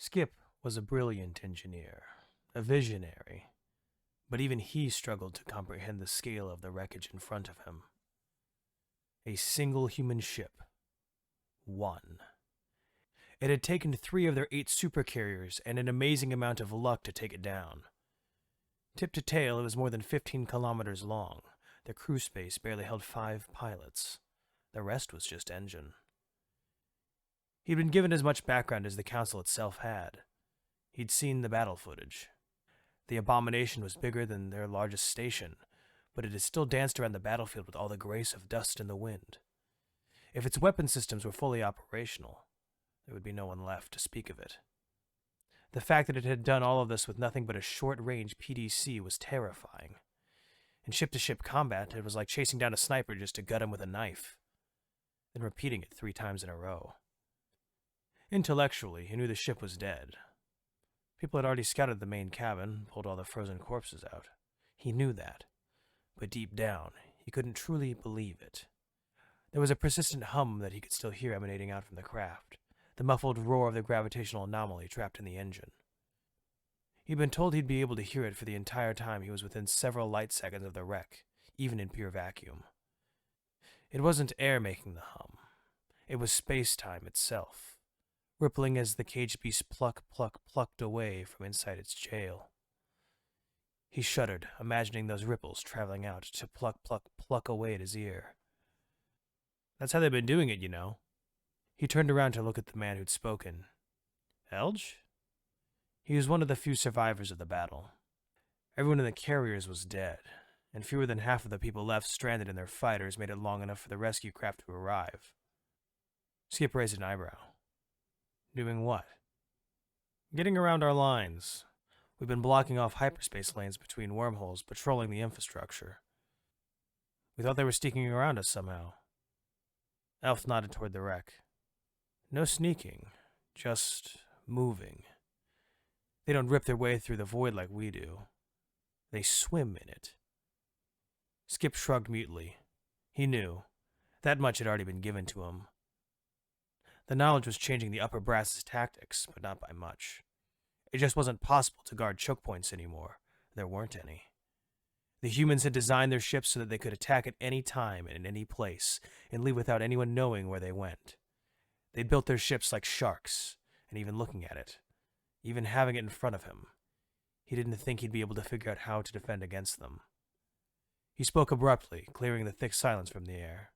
Skip was a brilliant engineer, a visionary, but even he struggled to comprehend the scale of the wreckage in front of him. A single human ship. One. It had taken 3 of their 8 supercarriers and an amazing amount of luck to take it down. Tip to tail, it was more than 15 kilometers long. The crew space barely held 5 pilots. The rest was just engine. He'd been given as much background as the Council itself had. He'd seen the battle footage. The abomination was bigger than their largest station, but it had still danced around the battlefield with all the grace of dust in the wind. If its weapon systems were fully operational, there would be no one left to speak of it. The fact that it had done all of this with nothing but a short-range PDC was terrifying. In ship-to-ship combat, it was like chasing down a sniper just to gut him with a knife, then repeating it 3 times in a row. Intellectually, he knew the ship was dead. People had already scouted the main cabin, pulled all the frozen corpses out. He knew that, but deep down, he couldn't truly believe it. There was a persistent hum that he could still hear emanating out from the craft, the muffled roar of the gravitational anomaly trapped in the engine. He'd been told he'd be able to hear it for the entire time he was within several light seconds of the wreck, even in pure vacuum. It wasn't air making the hum. It was space-time itself, rippling as the caged beast plucked away from inside its jail. He shuddered, imagining those ripples traveling out to pluck away at his ear. That's how they've been doing it, you know. He turned around to look at the man who'd spoken. Elge? He was one of the few survivors of the battle. Everyone in the carriers was dead, and fewer than half of the people left stranded in their fighters made it long enough for the rescue craft to arrive. Skip raised an eyebrow. Doing what? Getting around our lines. We've been blocking off hyperspace lanes between wormholes, patrolling the infrastructure. We thought they were sneaking around us somehow. Elf nodded toward the wreck. No sneaking, just moving. They don't rip their way through the void like we do. They swim in it. Skip shrugged mutely. He knew. That much had already been given to him. The knowledge was changing the upper brass's tactics, but not by much. It just wasn't possible to guard choke points anymore. There weren't any. The humans had designed their ships so that they could attack at any time and in any place, and leave without anyone knowing where they went. They built their ships like sharks, and even looking at it, even having it in front of him, he didn't think he'd be able to figure out how to defend against them. He spoke abruptly, clearing the thick silence from the air.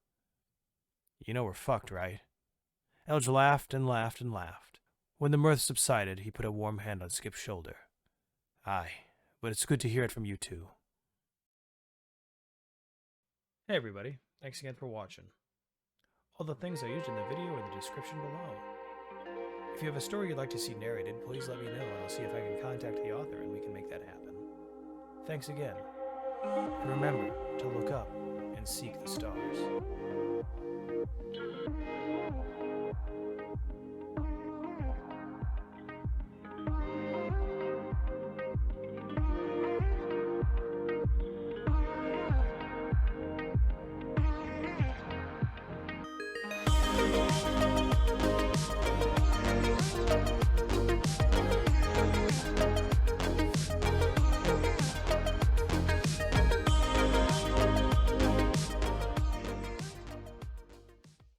You know we're fucked, right? Elge laughed and laughed and laughed. When the mirth subsided, he put a warm hand on Skip's shoulder. Aye, but it's good to hear it from you too. Hey everybody, thanks again for watching. All the things I used in the video are in the description below. If you have a story you'd like to see narrated, please let me know and I'll see if I can contact the author and we can make that happen. Thanks again. And remember to look up and seek the stars.